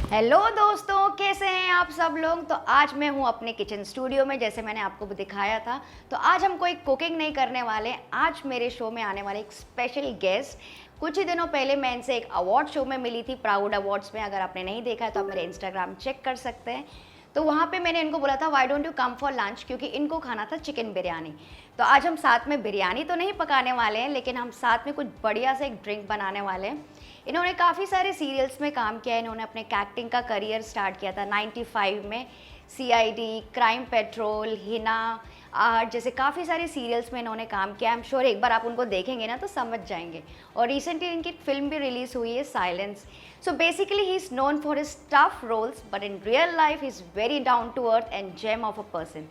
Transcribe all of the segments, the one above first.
Hello दोस्तों, कैसे हैं आप सब लोग। तो आज मैं हूं अपने किचन स्टूडियो में, जैसे मैंने आपको दिखाया था। तो आज हम कोई कुकिंग नहीं करने वाले। आज मेरे शो में आने वाले एक स्पेशल गेस्ट, कुछ ही दिनों पहले मैं इनसे एक अवार्ड शो में मिली थी, प्राउड अवार्ड्स में। अगर आपने नहीं देखा है तो आप मेरे इंस्टाग्राम चेक कर सकते हैं। तो वहाँ पे मैंने इनको बोला था why don't you come for lunch, क्योंकि इनको खाना था चिकन बिरयानी। तो आज हम साथ में बिरयानी तो नहीं पकाने वाले हैं, लेकिन हम साथ में कुछ बढ़िया से एक ड्रिंक बनाने वाले हैं। इन्होंने काफ़ी सारे सीरियल्स में काम किया है। इन्होंने अपने एक्टिंग का करियर स्टार्ट किया था 95 में। CID, crime petrol, Hina, art जैसे काफ़ी सारे सीरियल्स में इन्होंने काम किया। आई एम श्योर एक बार आप उनको देखेंगे ना तो समझ जाएंगे। और रिसेंटली इनकी फिल्म भी रिलीज हुई है, silence. So basically he is known for his tough roles, but in real life he is very down to earth and gem of a person.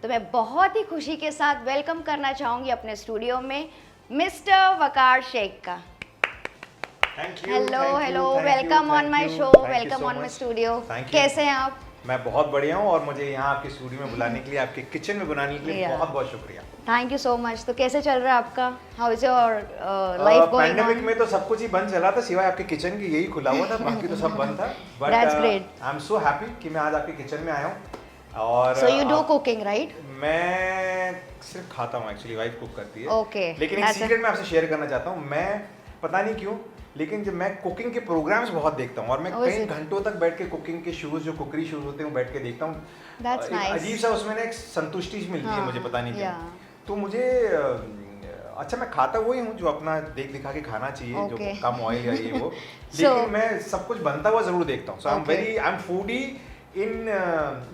तो मैं बहुत ही खुशी के साथ वेलकम करना चाहूँगी अपने स्टूडियो में मिस्टर वकार शेख का। Hello hello, welcome on my show, welcome on my studio. कैसे हैं आप? मैं बहुत बढ़िया हूँ और मुझे यहाँ आपके स्टूडियो में बुलाने के लिए, आपके किचन में बुलाने के लिए बहुत बहुत शुक्रिया। Thank you so much. तो कैसे चल रहा है आपका? How is your life going on? Pandemic में तो सब कुछ ही बंद चला था, सिवाय आपके किचन की, यही खुला हुआ था, बाकी तो सब बंद था। But I am so happy कि मैं आज आपके किचन में आया हूँ। और so you do cooking, right? मैं सिर्फ खाता हूँ, एक्चुअली वाइफ कुक करती है। ओके, लेकिन एक सीक्रेट मैं आपसे शेयर करना चाहता हूँ। मैं पता नहीं क्यों, लेकिन जब मैं कुकिंग के प्रोग्राम्स बहुत देखता हूँ और मैं कई घंटों तक बैठ के कुकिंग के शोज, जो कुकरी शोज होते हैं, बैठ के देखता हूँ। अजीब सा उसमें ना एक संतुष्टि मिलती है मुझे, पता नहीं क्यों। तो मुझे अच्छा, मैं खाता वही हूँ जो अपना देख दिखा के खाना चाहिए, जो कम ऑयल या ये वो। लेकिन मैं सब कुछ बनता हुआ जरूर देखता हूँ। So I am foodie in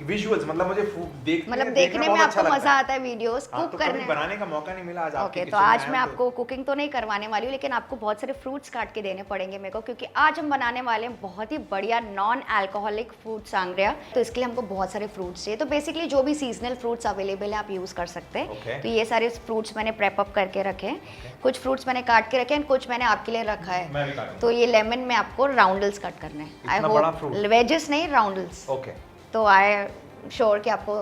visuals, मतलब मुझे देखने में आपको मजा आता है वीडियोस कुक तो करने में। बनाने का मौका नहीं मिला आज आपके तो आज मैं आपको कुकिंग तो नहीं करवाने वाली हूँ, लेकिन आपको बहुत सारे फ्रूट्स काट के देने पड़ेंगे मेरे को, क्योंकि आज हम बनाने वाले हैं बहुत ही बढ़िया नॉन अल्कोहलिक फ्रूट सांगरिया। तो इसके लिए हमको बहुत सारे फ्रूट्स चाहिए। तो बेसिकली जो भी सीजनल फ्रूट्स अवेलेबल है आप यूज कर सकते हैं। तो ये सारे फ्रूट्स मैंने प्रेप अप करके रखे हैं। कुछ फ्रूट्स मैंने काट के रखे हैं, कुछ मैंने आपके लिए रखा है। तो ये लेमन में आपको राउंडल्स कट करने हैं। आई होप वेजेस नहीं, राउंडल्स। तो आई श्योर कि आपको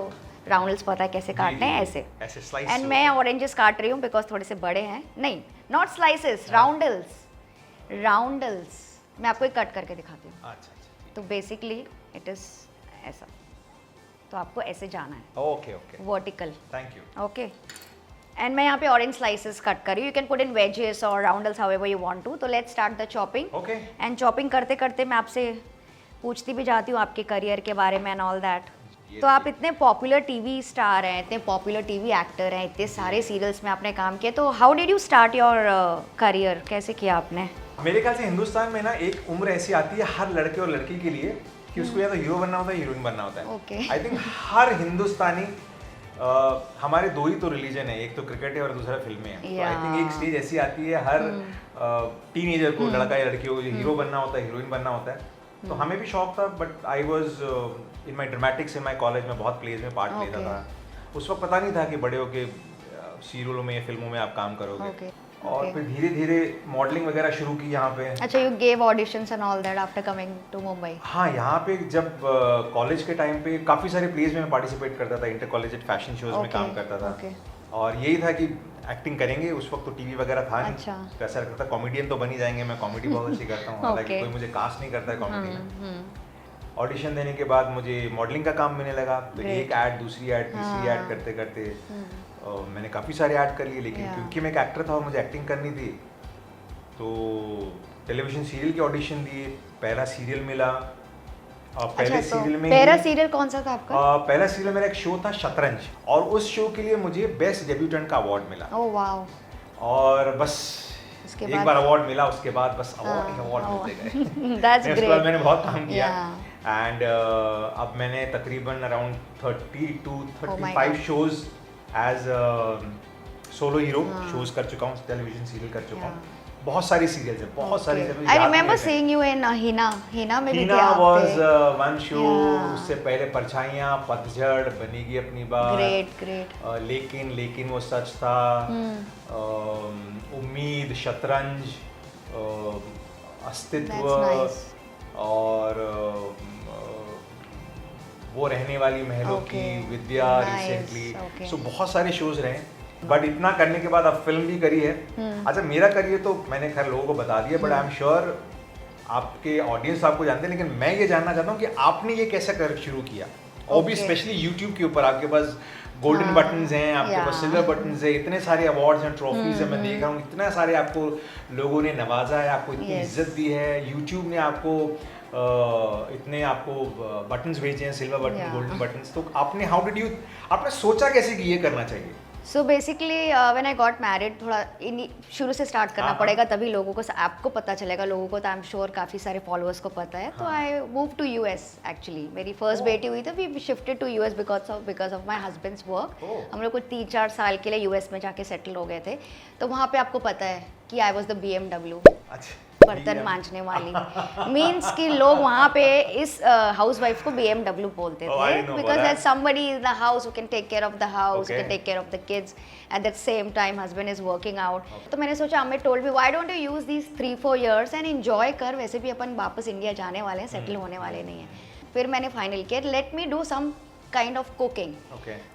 राउंडल्स पता है कैसे काटने हैं, ऐसे स्लाइस। एंड मैं ऑरेंजेस काट रही हूँ बिकॉज थोड़े से बड़े हैं। नहीं, नॉट स्लाइसेस, राउंडल्स। मैं आपको एक कट करके दिखाती हूँ। अच्छा। तो बेसिकली इट इज ऐसा, तो आपको ऐसे जाना है। Okay, vertical. Thank you. Okay, and मैं यहाँ पे ऑरेंज स्लाइसेस कट कर रही हूँ। You can put in wedges और roundels however you want to. तो let's start the chopping. Okay. And chopping करते करते मैं आपसे पूछती भी जाती हूँ आपके करियर के बारे में एंड ऑल दैट। तो आप इतने पॉपुलर टीवी स्टार हैं, इतने पॉपुलर टीवी एक्टर हैं, इतने सारे सीरियल्स में आपने काम किया। तो how did you start your career? कैसे किया आपने? मेरे ख्याल से हिंदुस्तान में ना एक उम्र ऐसी आती है हर लड़के और लड़की के लिए कि उसको या तो हीरो बनना होता है, हीरोइन बनना होता है। आई थिंक हर हिंदुस्तानी, हमारे दो ही तो रिलीजन है, एक तो क्रिकेट है और दूसरा फिल्में है। तो आई थिंक एक स्टेज ऐसी आती है हर टीनेजर को, लड़का या लड़की को, हीरो बनना होता है, हीरोइन बनना होता है। तो हमें भी शौक था, but I was in my dramatics in my college में बहुत प्लेज में पार्ट लेता था। उस वक्त पता नहीं था कि बड़े होके सीरियलों में या फिल्मों में आप काम करोगे। और फिर धीरे धीरे मॉडलिंग वगैरह शुरू की यहाँ पे। अच्छा, you gave auditions and all that after coming to Mumbai? हाँ, यहाँ पे जब कॉलेज के टाइम पे काफ़ी सारे प्लेज में मैं पार्टिसिपेट करता था, इंटर कॉलेज फैशन शोज में काम करता था। और यही था कि एक्टिंग करेंगे। उस वक्त तो टीवी वगैरह था नहीं। अच्छा। तो ऐसा लगता था कॉमेडियन तो बन ही जाएंगे, मैं कॉमेडी बहुत अच्छी करता हूँ। हालांकि कोई मुझे कास्ट नहीं करता है कॉमेडी में। ऑडिशन देने के बाद मुझे मॉडलिंग का काम मिलने लगा। तो एक ऐड, दूसरी ऐड, तीसरी ऐड करते करते मैंने काफ़ी सारे ऐड कर लिए। लेकिन क्योंकि मैं एक एक्टर था और मुझे एक्टिंग करनी थी, तो टेलीविजन सीरियल के ऑडिशन दिए। पहला सीरियल मिला। और पहले सीरियल में, पहला सीरियल कौन सा था आपका? पहला सीरियल मेरा एक शो था शतरंज, और उस शो के लिए मुझे बेस्ट डेब्यूटेंट का अवार्ड मिला। Oh wow. और बस एक बार अवार्ड मिला, उसके बाद बस अवार्ड मिलते गए। That's great. मैंने बहुत काम किया। एंड अब मैंने तकरीबन around 30 to 35 shows as solo hero shows कर चुका हूँ, टेलीविजन सीरियल कर चुका हूँ। बहुत सारी सीरियल्स हैं, बहुत सारी। I remember seeing you in Hina में भी थे आप। was one show। उससे पहले परछाइयाँ, पतझड़, बनेगी अपनी बात। ग्रेट। लेकिन वो सच था। उम्मीद, शतरंज, अस्तित्व, और वो रहने वाली महलों की, विद्या, रिसेंटली। सो बहुत सारे शोज रहे। बट इतना करने के बाद अब फिल्म भी करी है। अच्छा, मेरा करियर तो मैंने खैर लोगों को बता दिया, बट आई एम श्योर आपके ऑडियंस आपको जानते हैं, लेकिन मैं ये जानना चाहता हूँ कि आपने ये कैसे कर शुरू किया, और भी स्पेशली यूट्यूब के ऊपर आपके पास गोल्डन बटन्स हैं, आपके पास सिल्वर बटन्स हैं, इतने सारे अवार्ड्स हैं, ट्रॉफीज हैं, मैं देख रहा हूँ इतना सारे आपको लोगों ने नवाजा है, आपको इतनी इज्जत दी है, यूट्यूब ने आपको इतने आपको बटन्स भेजे हैं, सिल्वर बटन, गोल्डन बटन्स, तो आपने सोचा कैसे कि ये करना चाहिए? So basically when I got married, थोड़ा शुरू से स्टार्ट करना पड़ेगा, तभी लोगों को, आपको पता चलेगा, लोगों को तो आई एम श्योर काफ़ी सारे फॉलोअर्स को पता है। तो I move to US actually, मेरी फर्स्ट बेटी हुई तो we shifted to US because of my husband's work. हम लोग को 3-4 साल के लिए यूएस में जाके सेटल हो गए थे। तो वहाँ पे आपको पता है कि आई वॉज द BMW, बर्तन मांजने वाली। मीन्स कि लोग वहाँ पे इस हाउसवाइफ को BMW बोलते थे, because that somebody in the house who can take care of the house, who can take care of the kids, at that same time husband is working out. तो मैंने सोचा, Amit told me why don't you use these 3-4 years and enjoy कर, वैसे भी अपन वापस India जाने वाले हैं, सेटल होने वाले नहीं है। फिर मैंने फाइनल किया, let me do some kind of cooking.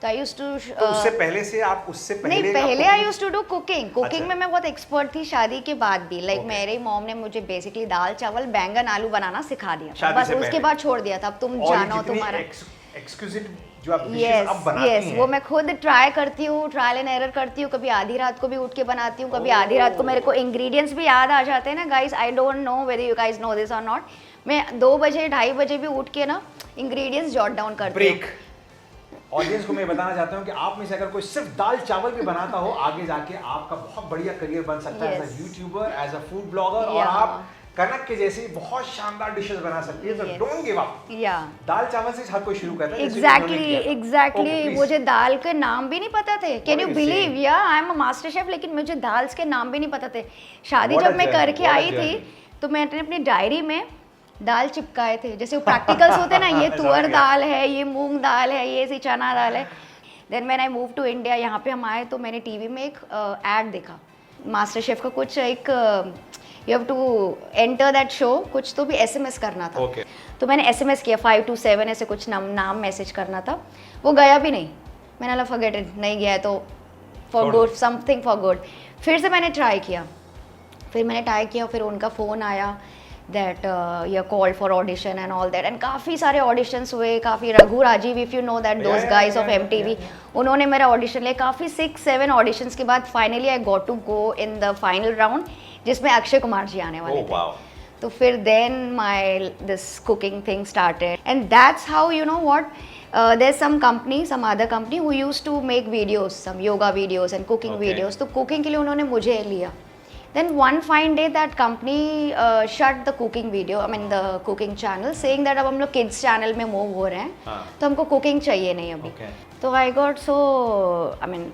तो आई यूज्ड टू, उससे पहले से आप उससे पहले नहीं, पहले I used to do cooking में मैं बहुत एक्सपर्ट थी शादी के बाद भी। लाइक मेरी मॉम ने मुझे बेसिकली दाल चावल बैंगन आलू बनाना सिखा दिया, बस उसके बाद छोड़ दिया था, अब तुम जानो तुम्हारा एक्सक्लूसिव जो आप डिशेस अब बनाती हैं, वो मैं खुद ट्राई करती हूँ, ट्रायल एंड एरर करती हूँ, कभी आधी रात को भी उठ के बनाती हूँ, कभी आधी रात को मेरे को इंग्रेडिएंट्स भी याद आ जाते हैं ना guys. I don't know whether you guys know this और नॉट, मैं 2 बजे 2:30 बजे भी उठ के ना इंग्रेडिएंट्स जॉट डाउन करती हूँ। ऑडियंस को मैं बताना चाहता हूँ कि आप में से अगर कोई सिर्फ दाल चावल भी बनाता हो, आगे जाके आपका बहुत बढ़िया करियर बन सकता है as a YouTuber, as a food blogger, और आप कनक के जैसी बहुत शानदार डिशेस बना सकती है। तो डोंट गिव अप। दाल चावल से हर कोई शुरू करता है। एग्जैक्टली मुझे दाल के नाम भी नहीं पता थे। Can you believe? Yeah I am a master chef, लेकिन मुझे दाल के नाम भी नहीं पता थे। शादी जब मैं करके आई थी तो मैंने अपनी डायरी में दाल चिपकाए थे, जैसे वो प्रैक्टिकल्स होते हैं ना, ये तुअर दाल है, ये मूंग दाल है, ये सी चना दाल है। Then when I move to India, यहाँ पे हम आए तो मैंने टीवी में एक एड देखा मास्टर शेफ का, कुछ एक you have to enter that show, कुछ तो भी SMS करना था। तो मैंने SMS किया 5 to 7 ऐसे कुछ नाम मैसेज करना था, वो गया भी नहीं। मैंने बोला फॉरगेट इट, नहीं गया तो for good, something for good. फिर से मैंने ट्राई किया, फिर उनका फ़ोन आया that you're called for audition and all that, and काफ़ी सारे auditions हुए, काफ़ी Raghu Rajiv, if you know that those guys of MTV, उन्होंने मेरा audition लिया। काफ़ी 6-7 auditions के बाद finally I got to go in the final round, जिसमें अक्षय कुमार जी आने वाले थे। तो फिर then this cooking thing started, and that's how, you know what, there's some other company who used to make videos, some yoga videos and cooking videos, तो cooking के लिए उन्होंने मुझे लिया। Then one fine day that company shut the cooking video, I mean the cooking channel, saying that अब हम लोग kids channel में move हो रहे हैं, तो हमको cooking चाहिए नहीं अभी। तो I got so, I mean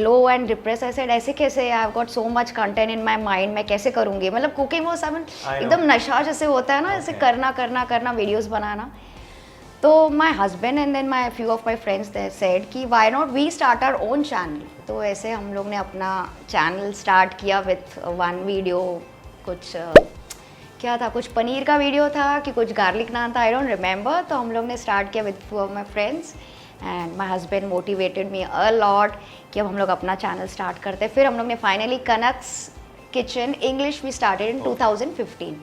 low and depressed. I said ऐसे कैसे, I have got so much content in my mind, मैं कैसे करूँगी? मतलब cooking वो सब एकदम नशा जैसे होता है ना, ऐसे करना वीडियोस बनाना। तो my husband and then my few of my friends they said कि why not we start our own channel। तो ऐसे हम लोग ने अपना चैनल स्टार्ट किया विथ 1 वीडियो, कुछ क्या था, कुछ पनीर का वीडियो था कि कुछ गार्लिक नान था, आई डोंट रिमेंबर। तो हम लोग ने स्टार्ट किया with few of my friends and my husband motivated me a lot कि अब हम लोग अपना चैनल स्टार्ट करते हैं। फिर हम लोग ने finally Kanak's kitchen English we started in 2015।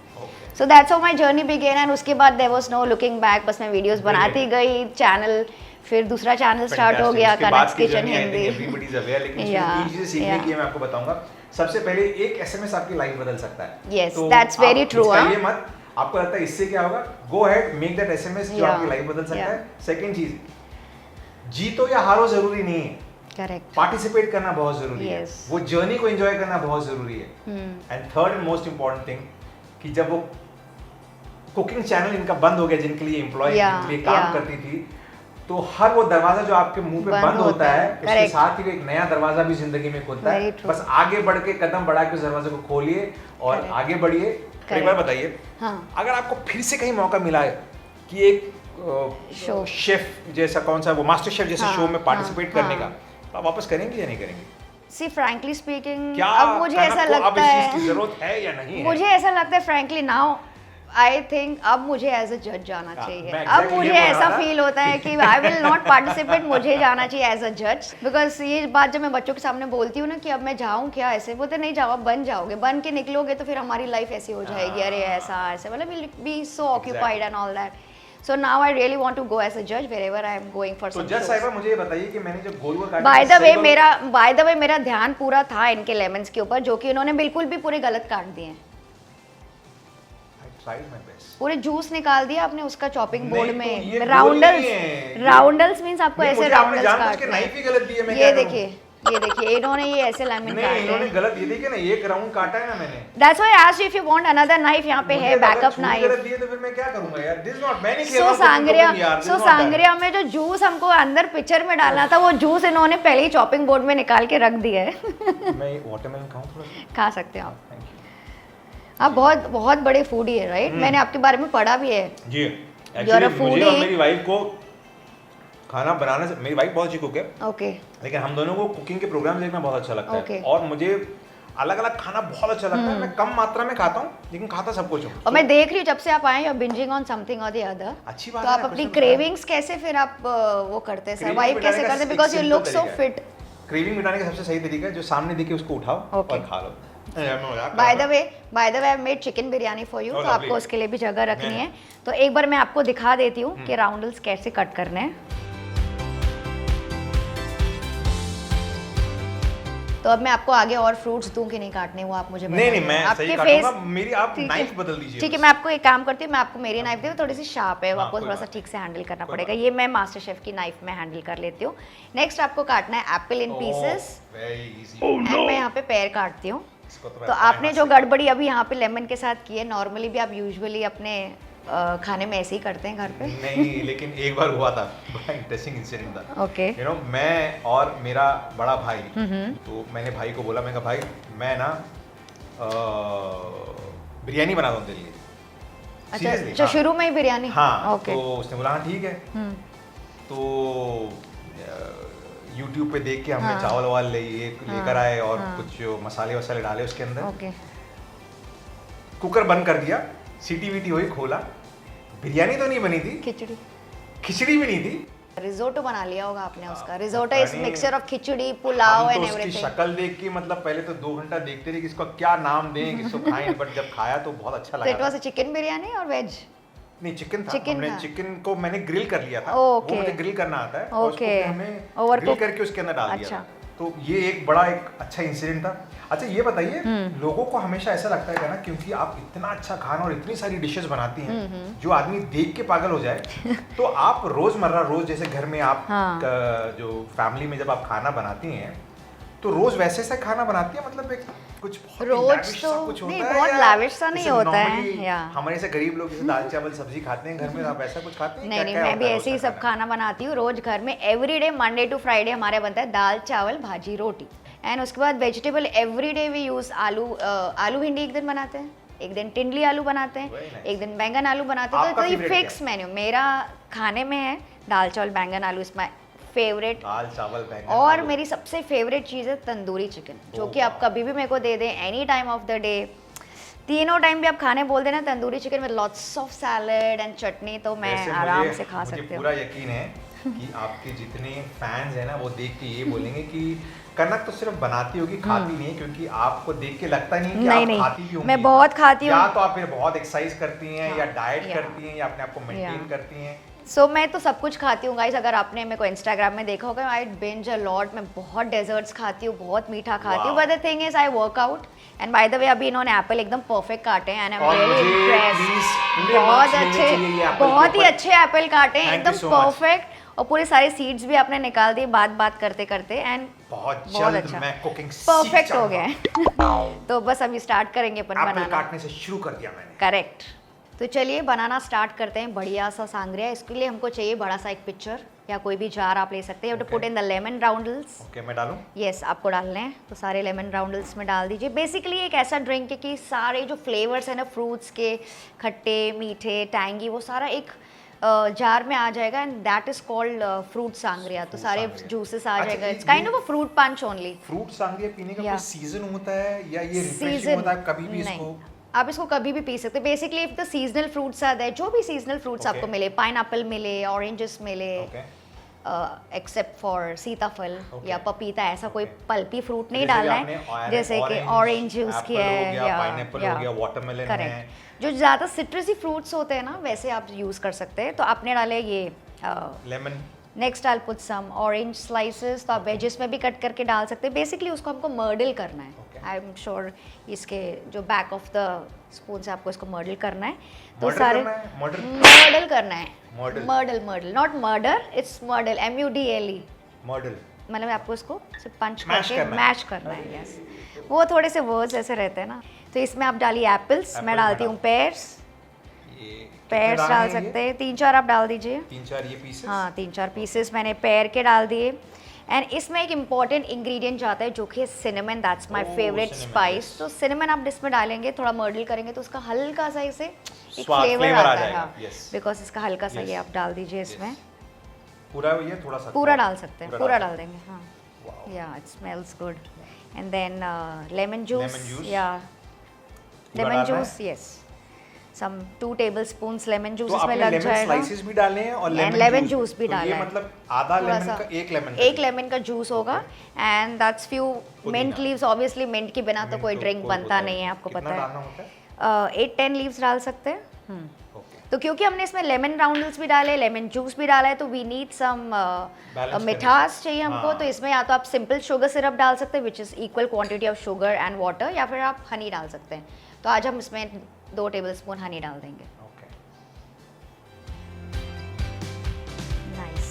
So that's how my journey began, and उसके बाद there was no looking back, बस मैं वीडियोस बनाती गई, चैनल, फिर दूसरा चैनल स्टार्ट हो गया Kanak's kitchen Hindi. Everybody is aware, लेकिन इसमें चीजें सीखने की मैं आपको बताऊंगा। सबसे पहले एक SMS आपकी लाइफ बदल सकता है। Yes, that's very true. ये मत, आपको लगता है इससे क्या होगा, go ahead, make that SMS जो आपकी लाइफ बदल सकता है। सेकंड चीज, जीतो या हारो जरूरी नहीं है, करेक्ट, पार्टिसिपेट करना बहुत जरूरी है, वो जर्नी को एंजॉय करना बहुत जरूरी है। And third and most important thing कि जब वो कुकिंग चैनल इनका बंद हो गया, जिनके लिए एम्प्लॉय जिनके लिए काम करती थी, तो हर वो दरवाजा जो आपके मुंह पे बंद होता है, उसके साथ ही एक नया दरवाजा भी जिंदगी में खुलता है। बस आगे बढ़ के कदम बढ़ा के उस दरवाजे को खोलिए और आगे बढ़िए। एक बार बताइए, अगर आपको फिर से कहीं मौका मिला है कि एक शेफ जैसा, कौन सा वो मास्टर शेफ जैसे शो में पार्टिसिपेट करने का, तो आप वापस करेंगे या नहीं करेंगे? सी फ्रैंकली स्पीकिंग, क्या अब मुझे ऐसा लगता है जरूरत है या नहीं है? मुझे ऐसा लगता है फ्रैंकली नाउ आई थिंक अब मुझे एज अ जज जाना चाहिए। मैं अब exactly मुझे ये बोल ऐसा रहा था। फील होता है कि आई विल नॉट पार्टिसिपेट, मुझे जाना चाहिए एज अ जज। बिकॉज ये बात जब मैं बच्चों के सामने बोलती हूँ ना कि अब मैं जाऊँ क्या, ऐसे बोलते नहीं जाओ, अब बन जाओगे, बन के निकलोगे तो फिर हमारी लाइफ ऐसी हो जाएगी, अरे ऐसा ऐसे, मतलब will be so occupied and all that. So now I really want to go as a judge wherever I am going for तो some जज shows. साहिबा मुझे ये बताइए कि मैंने जब गोल गोल काटा By तो the way सही गोल- मेरा ध्यान पूरा था इनके लेमन्स के ऊपर, जो कि उन्होंने बिल्कुल भी पूरे गलत काट दिए हैं। I tried my best. पूरे जूस निकाल दिया आपने उसका चॉपिंग नहीं, बोर्ड तो ये में। गोल राउंडल्स, नहीं है। राउंडल्स मींस आपको नहीं, ऐसे मुझे आपने राउंडल्स जानबूझ के काटने नाइफ ही गलत दी है, मैं हैं। क्या ये करूं? देखिए, ये देखिए, इन्होंने ये ऐसे लेमन नहीं, काटे इन्होंने हैं। गलत ये देखिए ना, एक राउंड काटा है ना मैंने। That's why I asked you if you want another knife, यहाँ पे मुझे है अगर बैकअप छुरी नाइफ। गलत दी है तो फिर मैं क्या करूंगा यार? This is not, मैं नहीं खेल सो रहा हूं सांगरिया, cooking यार, this so is not that. Sangria में जो जूस हमको अंदर पिक्चर में डालना था, वो जूस इन्होंने पहले ही चॉपिंग बोर्ड में निकाल के रख दिया है। मैं वाटरमेलन खाऊं थोड़ा सा? खा सकते हो आप। Thank you. आप बहुत बहुत बड़े फूडी है, राइट? मैंने आपके बारे में पढ़ा भी है। जी, You're a एक्चुअली मुझे foodie. और मेरी वाइफ को खाना बनाने से, मेरी वाइफ बहुत अच्छी कुक है, ओके, लेकिन हम दोनों को कुकिंग के प्रोग्राम देखना बहुत अच्छा लगता Okay. है, और मुझे अलग अलग खाना बहुत अच्छा लगता है। मैं कम मात्रा में खाता हूँ लेकिन खाता सब कुछ हूँ। और मैं देख रही हूँ जब से आप आए, बिंजिंग ऑन समथिंग और द अदर। अच्छी बात तो है आप ना, अपनी कुछ ना कुछ क्रेविंग्स कैसे फिर आप वो करते हैं, Craving सर्वाइव मिटाने कैसे का करते हैं? एक because you simple look so तरीका है। फिट। क्रेविंग मिटाने का सबसे सही तरीका है जो सामने दिखे उसको उठाओ Okay. और खा लो। मैं मजाक कर बाय रहा the way I made chicken biryani for you, Oh, तो आपको lovely. उसके लिए भी जगह रखनी मैंने- है। तो एक बार मैं आपको दिखा देती हूँ कि राउंडल्स कैसे कट करने हैं। तो अब मैं आपको आगे और फ्रूट्स दूं कि नहीं काटने, वो आप मुझे नहीं नहीं, बताइए। मैं सही आपके काटूंगा, face- मेरी आप ठीक नाइफ है। बदल दीजिए। ठीक है, बस। मैं आपको एक काम करती हूँ, मैं आपको मेरी नाइफ दे, थोड़ी सी शार्प है, वो हाँ, आपको कोई थोड़ा सा बात ठीक से हैंडल करना कोई पड़ेगा। बात ये मैं मास्टर शेफ की नाइफ में हैंडल कर लेती हूँ। नेक्स्ट आपको काटना है apple in Oh, pieces, very easy. And मैं यहाँ पे पैर काटती हूँ। इसको तो मैं तो अपने आपने हाथ जो से- गड़बड़ी अभी यहाँ पे लेमन के साथ की है, नॉर्मली भी आप यूजुअली अपने खाने में ऐसे ही करते हैं घर पे? नहीं, लेकिन एक बार हुआ था, बड़ा इंटरेस्टिंग इंसिडेंट था। ओके, यू नो, मैं और मेरा बड़ा भाई, तो मैंने भाई को बोला, मैं कहा भाई मैं ना बिरयानी बना दूँ तेरे लिए। अच्छा, Seriously, जो हाँ। शुरू में ही बिरयानी? हाँ, ओके, तो उसने बोला हाँ ठीक है। तो यूट्यूब पे देख के हमने हाँ। चावल वावल लेकर आए और हाँ। कुछ मसाले वसाले डाले उसके अंदर, ओके, कुकर बंद कर दिया, सीटी वीटी हुई, खोला, बिरयानी तो नहीं बनी थी, खिचड़ी, खिचड़ी भी नहीं थी। रिजोटो बना लिया होगा आपने उसका। रिजोटो पता इज नहीं। मिक्सचर ऑफ खिचड़ी, पुलाव हम तो एंड उसकी एवरीथिंग। शक्ल देख के मतलब पहले तो 2 घंटा देखते रहे कि इसको क्या नाम दें, किसको खाएं, बट जब खाया तो बहुत अच्छा तो इट लगा वाज था। अ चिकन बिरयानी और वेज? नहीं, चिकन था। चिकन हमने था। चिकन को मैंने ग्रिल कर लिया था। ओके। वो मुझे ग्रिल करना आता है, और उसको ओके। फिर हमने ग्रिल Overcook। करके उसके अंदर डाल दिया अच्छा। था। तो ये एक बड़ा एक अच्छा इंसिडेंट था। अच्छा ये बताइए, लोगों को हमेशा ऐसा लगता है ना, क्योंकि आप इतना अच्छा खाना और इतनी सारी डिशेस बनाती हैं, जो आदमी देख के पागल हो जाए, तो आप रोजमर्रा रोज जैसे घर में आप हाँ। जो फैमिली में जब आप खाना बनाती हैं, तो रोज वैसे सा खाना बनाती है, मतलब एक कुछ बहुत ही रोज lavish सा तो कुछ नहीं, होता है बहुत या lavish सा नहीं जैसे होता है, normally या। हमारे से गरीब लोग जैसे दाल चावल सब्जी खाते हैं घर में, आप ऐसा कुछ खाते हैं? नहीं नहीं, क्या-क्या मैं भी होता है ऐसे ही उसका सब खाना बनाती हूँ रोज घर में। एवरीडे मंडे टू फ्राइडे हमारे बनता है दाल चावल भाजी रोटी, एंड उसके बाद वेजिटेबल एवरीडे वी यूज आलू। आलू भिंडी एक दिन बनाते हैं, एक दिन टिंडली आलू बनाते हैं, Very nice. एक दिन बैंगन आलू बनाते हैं। आपका तो ये favorite फिक्स मेन्यू मेरा खाने में है, दाल चावल बैंगन आलू इज माई फेवरेट। दाल चावल बैंगन और आलू। मेरी सबसे फेवरेट चीज़ है तंदूरी चिकन, जो Oh, कि आप कभी भी मेरे को दे दें, any time of the day, तीनों टाइम भी आप खाने बोल देना तंदूरी चिकन में लॉट्स ऑफ सैलड एंड चटनी, तो मैं वैसे आराम मुझे- से खा मुझे सकती पूरा हूँ। यकीन है कि आपके जितने फैंस हैं ना, वो देख के ये बोलेंगे कि कनक तो सिर्फ बनाती होगी, खाती नहीं है, क्योंकि आपको देख के लगता नहीं है कि नहीं, आप नहीं, खाती भी होंगी। मैं बहुत खाती हूँ। या तो आप फिर बहुत एक्सरसाइज करती हैं, या हाँ, डाइट या। करती हैं, या अपने आप को मेंटेन या। करती हैं। सो मैं तो सब कुछ खाती हूँ गाइस। अगर आपने मेरे को इंस्टाग्राम में देखा होगा, आई बिंज अ लॉट। मैं बहुत डेजर्ट्स खाती हूँ, बहुत मीठा खाती हूँ, Wow. But the thing is I work out. And by the way अभी इन्होंने एप्पल एकदम परफेक्ट काटे हैं, एंड आई और एम रियली मुझे इम्प्रेस्ड। please मुझे बहुत marks मिलने चाहिए ये अच्छे, apple के बहुत ही ऊपर। अच्छे एप्पल काटे हैं, Thank एकदम you so much. परफेक्ट। और पूरे सारे सीड्स भी आपने निकाल दिए बात करते करते, एंड बहुत बहुत जल्द अच्छा, मैं कुकिंग परफेक्ट हो गया है। तो बस अभी स्टार्ट करेंगे अपन एप्पल बनाना। काटने से शुरू कर दिया मैंने। करेक्ट। तो चलिए बनाना स्टार्ट करते हैं बढ़िया सा सांगरिया। इसके लिए हमको चाहिए बड़ा सा एक पिक्चर या कोई भी जार आप ले सकते हैं। To put in the lemon roundels. Okay, मैं डालूं? यस, आपको डालने हैं, तो सारे लेमन राउंडल्स में डाल दीजिए। बेसिकली एक ऐसा ड्रिंक है कि सारे जो फ्लेवर्स हैं ना, फ्रूट्स के, खट्टे मीठे टैंगी, वो सारा एक जार में आ जाएगा, and that is called fruit sangria. तो Fruit सारे sangria। जूसेस आ अच्छा, जाएगा। ये- it's kind of a fruit punch only. Fruit sangria पीने का या। कोई सीजन होता है, या ये रिफ्रेशिंग सीजन होता है कभी भी नहीं, इसको? आप इसको कभी भी पी सकते हैं। Basically if the seasonal fruits are there, जो भी सीजनल फ्रूट्स आपको मिले, पाइनएप्पल मिले, ऑरेंजेस मिले, एक्सेप्ट फॉर सीताफल या पपीता, ऐसा कोई पल्पी फ्रूट नहीं डालना है, जैसे कि ऑरेंज यूज किया है या पाइनएप्पल हो गया, वाटरमेलन है। करेक्ट, जो ज़्यादा सिट्रसी फ्रूट्स होते हैं ना वैसे आप यूज़ कर सकते हैं। तो आपने डाले ये lemon. Next I put some orange slices, तो आप वेजेस में भी कट करके डाल सकते हैं। बेसिकली उसको हमको मर्डल करना है। आई एम श्योर इसके जो बैक ऑफ द स्पून से आपको इसको मर्डल करना है। तो सारे मर्डल करना है, मर्डल नॉट मर्डर, इट्स मर्डल, MUDLE, मर्डल, मतलब आपको इसको सिर्फ पंच करके मैश करना है। यस, वो थोड़े से वर्ड्स ऐसे रहते हैं ना। तो इसमें आप डालिए एप्पल्स, मैं डालती हूँ पेयर्स। पेयर्स डाल सकते हैं, 3-4 आप डाल दीजिए। 3-4 ये पीसेस, हाँ 3-4 पीसेस मैंने पेयर के डाल दिए। एंड इसमें एक इम्पॉर्टेंट इंग्रेडिएंट जाता है जो कि cinnamon, that's my favourite spice. तो सिनेमन आप इसमें डालेंगे, थोड़ा मर्डल करेंगे तो उसका हल्का सा इसे एक फ्लेवर आता है, बिकॉज इसका हल्का सा ये आप डाल दीजिए इसमें। पूरा ये थोड़ा सा पूरा डाल सकते हैं, पूरा डाल देंगे। हाँ, yeah it smells good. And then lemon juice, yeah lemon juice, yes, some 2 tablespoons lemon juice इसमें लग जाएगा। स्लाइसेस भी डालने हैं और लेमन जूस भी डालना है। ये मतलब आधा लेमन का, एक लेमन का जूस होगा। And that's few mint leaves, obviously mint के बिना तो कोई ड्रिंक बनता नहीं है, आपको पता है। 8-10 लीव्स डाल सकते हैं। तो क्योंकि हमने इसमें लेमन राउंडल्स भी डाले, लेमन जूस भी डाला है, तो वी नीड सम मिठास चाहिए हमको। तो इसमें या तो आप सिंपल शुगर सिरप डाल सकते हैं, which is equal quantity of sugar and water, या फिर आप हनी डाल सकते हैं। तो आज हम इसमें 2 tablespoon हनी डाल देंगे। नाइस,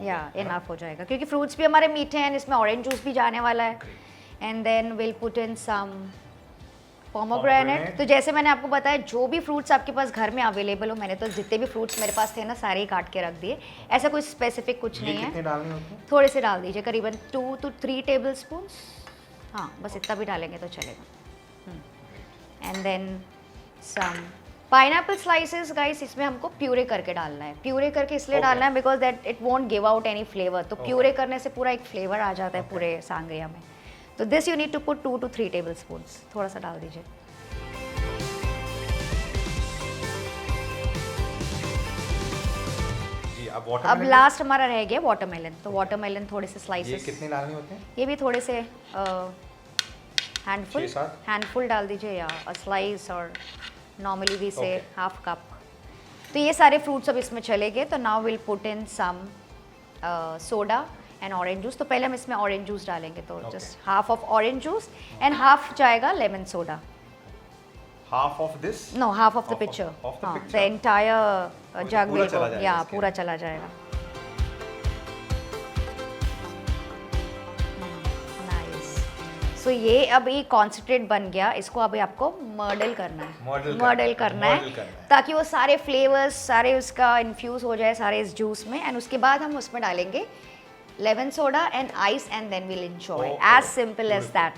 या इनफ हो जाएगा क्योंकि फ्रूट्स भी हमारे मीठे हैं, इसमें ऑरेंज जूस भी जाने वाला है। And then will put in some pomegranate. तो जैसे मैंने आपको बताया, जो भी फ्रूट्स आपके पास घर में अवेलेबल हो, मैंने तो जितने भी फ्रूट्स मेरे पास थे ना सारे ही काट के रख दिए। ऐसा कोई स्पेसिफिक कुछ नहीं है। थोड़े से डाल दीजिए, करीबन 2 to 3 tablespoons। हाँ, बस इतना भी डालेंगे तो चलेगा। And then some pineapple slices. Guys, इसमें हमको प्यूरे करके डालना है। प्यूरे करके इसलिए डालना है because that it won't give out any flavour. तो प्यूरे करने से पूरा एक फ्लेवर आ जाता है पूरे सांगरिया में। तो this you need to put 2 to 3 tablespoons। थोड़ा सा डाल दीजिए। अब लास्ट हमारा रह गया वाटरमेलन। तो वाटरमेलन थोड़े से स्लाइसेस। ये कितने डालने होते हैं? ये भी थोड़े से हैंडफुल डाल दीजिए, या अ स्लाइस, और normally we say half cup. तो ये सारे फ्रूट्स अब इसमें चले गए। तो now will put in some soda and orange juice. तो पहले हम इसमें ऑरेंज जूस डालेंगे, तो just half of orange juice and half जाएगा lemon soda. Half of this? No, half of the pitcher. हाँ, the entire jug will go, या पूरा चला जाएगा। नाइस। सो ये अब ये कॉन्सेंट्रेट बन गया। इसको अभी आपको मर्डल करना है, मर्डल करना है ताकि वो सारे फ्लेवर्स सारे उसका इन्फ्यूज हो जाए सारे इस जूस में। एंड उसके बाद हम उसमें डालेंगे lemon soda and ice, and then will enjoy. As simple as that.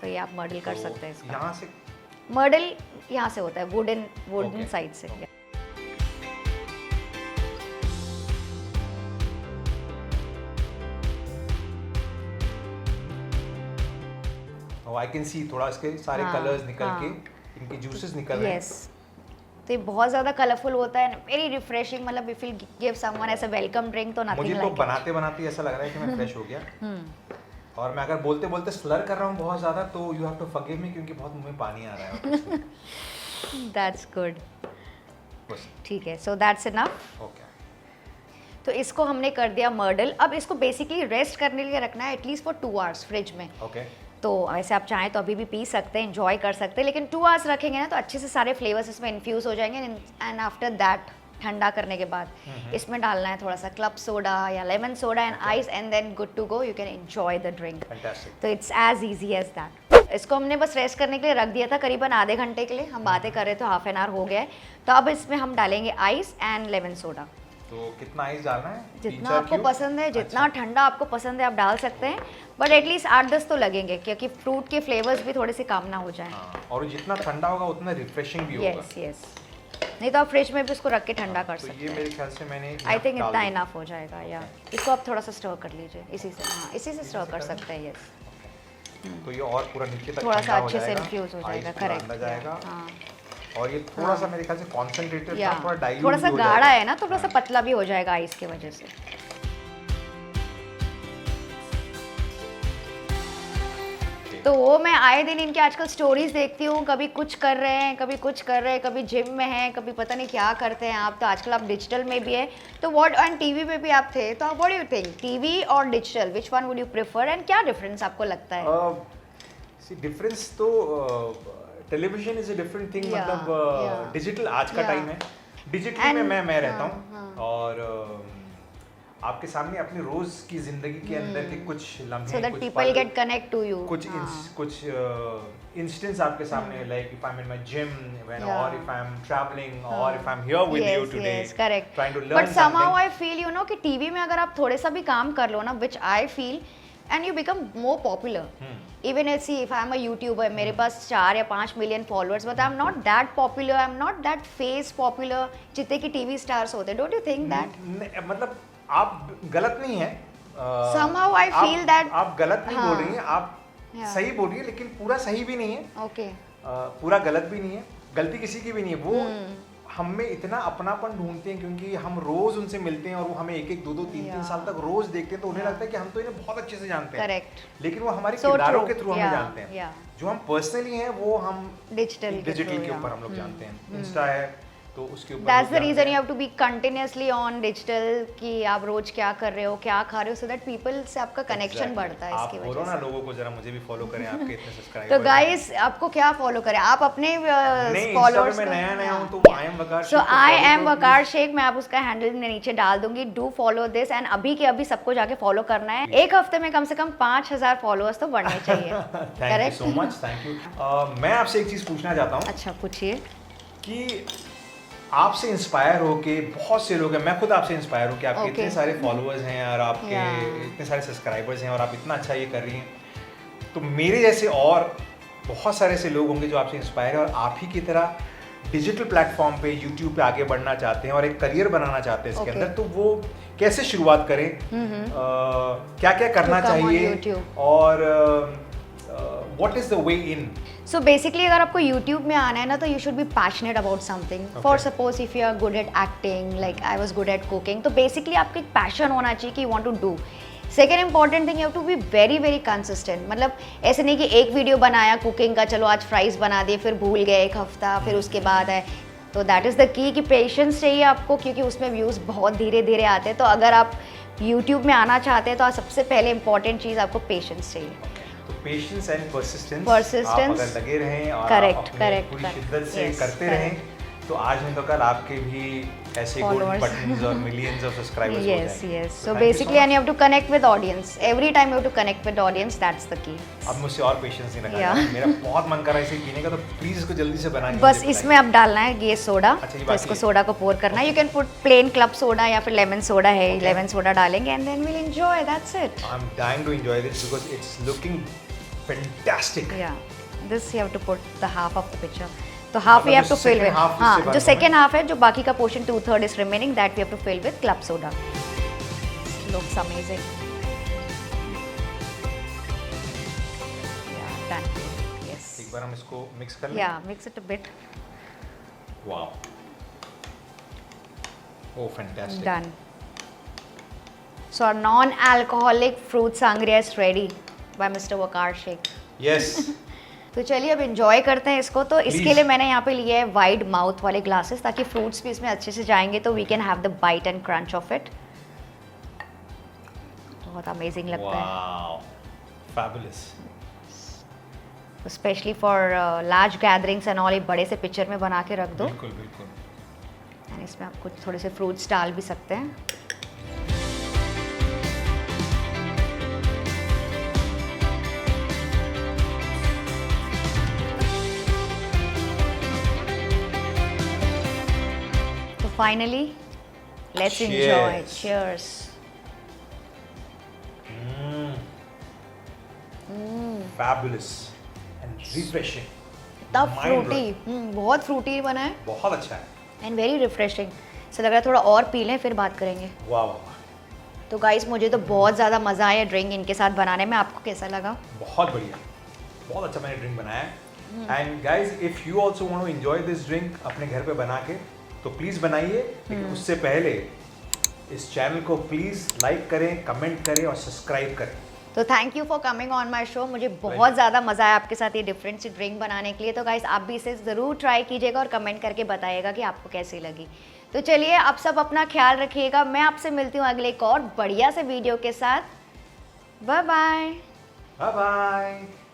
तो ये आप मर्डल कर सकते हैं इसका। यहाँ से मर्डल यहाँ से होता है, वुडन साइड से। आई कैन सी थोड़ा इसके सारे कलर्स निकल के, इनके जूसेस निकल रहे हैं। तो ये बहुत ज़्यादा कलरफुल होता है, वेरी रिफ्रेशिंग। मतलब if you give someone as a welcome drink तो नथिंग लाइक। मुझे तो बनाते बनाते ऐसा लग रहा है कि मैं फ्रेश हो गया। और मैं अगर बोलते बोलते स्लर कर रहा हूँ बहुत ज़्यादा, तो you have to forgive me, क्योंकि बहुत मुंह में पानी आ रहा है। दैट्स गुड, ठीक है। So that's enough. ओके, तो इसको हमने कर दिया मर्डल। अब इसको बेसिकली रेस्ट करने के लिए रखना है एटलीस्ट फॉर 2 hours फ्रिज में। ओके। तो ऐसे आप चाहें तो अभी भी पी सकते हैं, एंजॉय कर सकते हैं, लेकिन 2 hours रखेंगे ना तो अच्छे से सारे फ्लेवर्स इसमें इन्फ्यूज हो जाएंगे। एंड आफ्टर दैट, ठंडा करने के बाद इसमें डालना है थोड़ा सा क्लब सोडा या lemon soda and ice, and then good to go, you can enjoy the drink. तो it's as easy as that. इसको हमने बस रेस्ट करने के लिए रख दिया था करीबन आधे घंटे के लिए। हम बातें कर रहे थे, हाफ एन आवर हो गया है। तो अब इसमें हम डालेंगे आइस एंड लेमन सोडा। तो कितना आइस डालना है? जितना आपको पसंद है, जितना ठंडा आपको पसंद है आप डाल सकते हैं, बट एटलीस्ट 8-10 तो लगेंगे, क्योंकि फ्रूट के फ्लेवर्स भी थोड़े से काम ना हो जाए। और जितना ठंडा होगा उतना रिफ्रेशिंग भी होगा। Yes, yes. नहीं तो आप फ्रिज में भी इसको रख के ठंडा कर तो सकते ये हैं। मेरे ख्याल से मैंने आई थिंक डाल इतना दिया। इनफ हो जाएगा। या इसको आप थोड़ा सा स्टर कर लीजिए इसी से। हाँ, इसी से स्टर कर सकते हैं। यस, तो ये और पूरा नीचे तक थोड़ा सा ठंडा हो अच्छे से जाएगा, इन्फ्यूज हो आइस जाएगा। पूरा करेक्ट। अंदर जाएगा हाँ, और ये थोड़ा सा मेरे ख्याल से कॉन्सेंट्रेटेड या था, थोड़ा डाइल्यूट थोड़ा सा भी हो गाढ़ा जाएगा। है ना, थोड़ा सा पतला भी हो जाएगा आइस की वजह से। तो वो मैं आए दिन इनके आजकल स्टोरीज देखती हूँ, कभी कुछ कर रहे हैं, कभी कुछ कर रहे हैं, कभी जिम में हैं, कभी पता नहीं क्या करते हैं आप। तो आजकल आप डिजिटल में भी है, तो व्हाट, एंड टीवी पे भी आप थे, तो what do you think, TV और digital, which one would you prefer and क्या डिफरेंस आपको लगता है? डिफरेंस तो television is a different thing, Yeah, मतलब yeah. डिजिटल आज का Yeah. टाइम है, डिजिटली में And- मैं रहता हाँ, हूँ और आपके सामने अपनी रोज की जिंदगी के अंदर के कुछ लम्हे, सो दैट कुछ पीपल पल, गेट कनेक्ट टू यू। कुछ इंस्टेंस आपके सामने, like if I am in my gym when, Yeah. और इफ आई एम ट्रैवलिंग, और if I am here with you today, correct. Trying to but learn somehow something. I feel, you know, कि TV में अगर आप थोड़े सा भी काम कर लो ना, which I feel, and you become more popular. Even if see, if I am a YouTuber, मेरे पास 4 या 5 million followers, but I am not that popular, I am not that face popular जितने की टीवी स्टार्स होते हैं। Don't you think that? मतलब आप गलत नहीं है, Somehow I feel that- आप गलत नहीं हाँ. बोल रही हैं, आप Yeah. सही बोल रही है, लेकिन पूरा सही भी नहीं है, ओके। पूरा गलत भी नहीं है, गलती किसी की भी नहीं है। वो हम में इतना अपनापन ढूंढते हैं क्योंकि हम रोज उनसे मिलते हैं और वो हमें 1-1, 2-2, 3-3 Yeah. साल तक रोज देखते हैं, तो उन्हें Yeah. लगता है कि हम तो इन्हें बहुत अच्छे से जानते हैं, करेक्ट। लेकिन वो हमारे So किरदारों true. के थ्रू हमें Yeah, जानते हैं। yeah. जो हम पर्सनली हैं वो हम डिजिटल डिजिटल के ऊपर हम लोग जानते हैं। इंस्टा है तो उसके ऊपर दैट्स लोग द जानते रीजन हैं। You have to be continuously on digital, कि आप रोज क्या कर रहे हो, क्या खा रहे हो, सो दैट पीपल से आपका कनेक्शन Exactly. बढ़ता है आप इसकी बोलो वजह ना से। लोगों को जरा मुझे भी फॉलो करें, आपके इतने सब्सक्राइबर तो गाइस, आपको क्या फॉलो करें आप अपने नहीं, फॉलोअर्स Insta पे मैं नया हूं तो I am वकार सो शेख को आई follow एम करो वकार शेख, मैं आप उसका हैंडल नीचे डाल दूंगी। डू फॉलो दिस, एंड अभी के अभी सबको जाके फॉलो करना है। एक हफ्ते में कम से कम 5000 फॉलोअर्स तो बढ़ने चाहिए। Thank you so much, thank you. मैं आपसे एक चीज पूछना चाहता हूँ अच्छा, पूछिए। कि आपसे इंस्पायर हो के बहुत से लोग हैं, मैं खुद आपसे इंस्पायर हूँ कि आपके Okay. इतने सारे फॉलोअर्स हैं और आपके Yeah. इतने सारे सब्सक्राइबर्स हैं और आप इतना अच्छा ये कर रही हैं, तो मेरे जैसे और बहुत सारे ऐसे लोग होंगे जो आपसे इंस्पायर है और आप ही की तरह डिजिटल प्लेटफॉर्म पे, यूट्यूब पे आगे बढ़ना चाहते हैं और एक करियर बनाना चाहते हैं इसके Okay. अंदर, तो वो कैसे शुरुआत करें, क्या क्या करना To come on चाहिए YouTube. और what is the way in? So basically अगर आपको यूट्यूब में आना है ना, तो you should be passionate about something. For suppose if you are good at acting, like I was good at cooking, तो बेसिकली आपको एक पैशन होना चाहिए कि you want to do. Second important thing, you have to be very very consistent. मतलब ऐसे नहीं कि एक वीडियो बनाया कुकिंग का, चलो आज फ्राइज बना दिए, फिर भूल गए एक हफ्ता, फिर उसके बाद है। तो दैट इज़ द की कि पेशेंस चाहिए आपको, क्योंकि उसमें व्यूज़ बहुत धीरे धीरे आते हैं। तो अगर आप यूट्यूब में आना चाहते हैं तो सबसे पहले इंपॉर्टेंट चीज़ आपको पेशेंस चाहिए। तो पेशेंस एंड परसिस्टेंस, Persistence. आप अगर लगे रहें और Correct, आप अपनी correct, पूरी correct. शिद्दत से Yes, करते correct. रहें, तो आज नहीं तो कल आपके भी ऐसे गोल्डन Followers. बटन्स और मिलियंस ऑफ सब्सक्राइबर्स हो Yes, जाएंगे। yes. So So thank you so basically, and much. you have to connect with audience. Every time you have to connect with audience. That's the key. अब मुझसे और patience नहीं रखा Yeah. जाएगा। मेरा बहुत मन कर रहा है इसे पीने का, तो प्लीज इसको जल्दी से बना के बस मुझे इसमें अब डालना है ये सोडा। अच्छा, ये तो बाकी इसको है। सोडा को पोर करना है। You can put plain club soda या फिर लेमन सोडा है। Okay. लेमन सोडा डालेंगे and then will enjoy, that's it. बताइए। I'm dying to enjoy this because it's looking fantastic. या this you have to put the half of the picture. तो half मतलब we have जो to fill second with, half हाँ, उससे जो भरना second half है, जो बाकी का portion 2/3 is remaining, that we have to fill with club soda. Looks amazing. Yeah done. Yes. एक बार हम इसको मिक्स कर लें। Yeah mix it a bit. Wow, oh fantastic. Done. So our non-alcoholic fruit sangria is ready by Mr. Vakar Sheikh. Yes, तो चलिए अब enjoy करते हैं इसको। तो इसके Please. लिए मैंने यहाँ पे लिए है वाइड माउथ वाले ग्लासेस, ताकि फ्रूट्स भी इसमें अच्छे से जाएंगे, तो we can have the bite and crunch of it. बहुत अमेजिंग लगता है, wow, fabulous. Especially for large gatherings and all. एक बड़े से पिक्चर में बना के रख दो, बिल्कुल बिल्कुल। एंड इसमें आप कुछ थोड़े से फ्रूट्स डाल भी सकते हैं। तो finally let's enjoy. Cheers. Cheers. Fabulous and refreshing. इतना फ्रूटी, बहुत फ्रूटी बना है। बहुत अच्छा है। And very refreshing. से लग रहा है थोड़ा और पी लें फिर बात करेंगे। वाह वाह। तो गाइस मुझे तो बहुत ज़्यादा मज़ा आया ड्रिंक इनके साथ बनाने में, आपको कैसा लगा? बहुत बढ़िया, बहुत अच्छा मैंने ड्रिंक बनाया है। And guys if you also want to enjoy this drink अपने घर पे बना के, तो प्लीज़ बनाइए। लेकिन उससे पहले इस चैनल को प्लीज़ लाइक करें, कमेंट करें और सब्सक्राइब करें। तो thank you for coming on my show. मुझे बहुत ज़्यादा मज़ा आया आपके साथ ये डिफरेंट सी ड्रिंक बनाने के लिए। तो गाइस आप भी इसे ज़रूर ट्राई कीजिएगा और कमेंट करके बताइएगा कि आपको कैसी लगी। तो चलिए आप सब अपना ख्याल रखिएगा। मैं आपसे मिलती हूँ अगले एक और बढ़िया से वीडियो के साथ। Bye bye. Bye bye.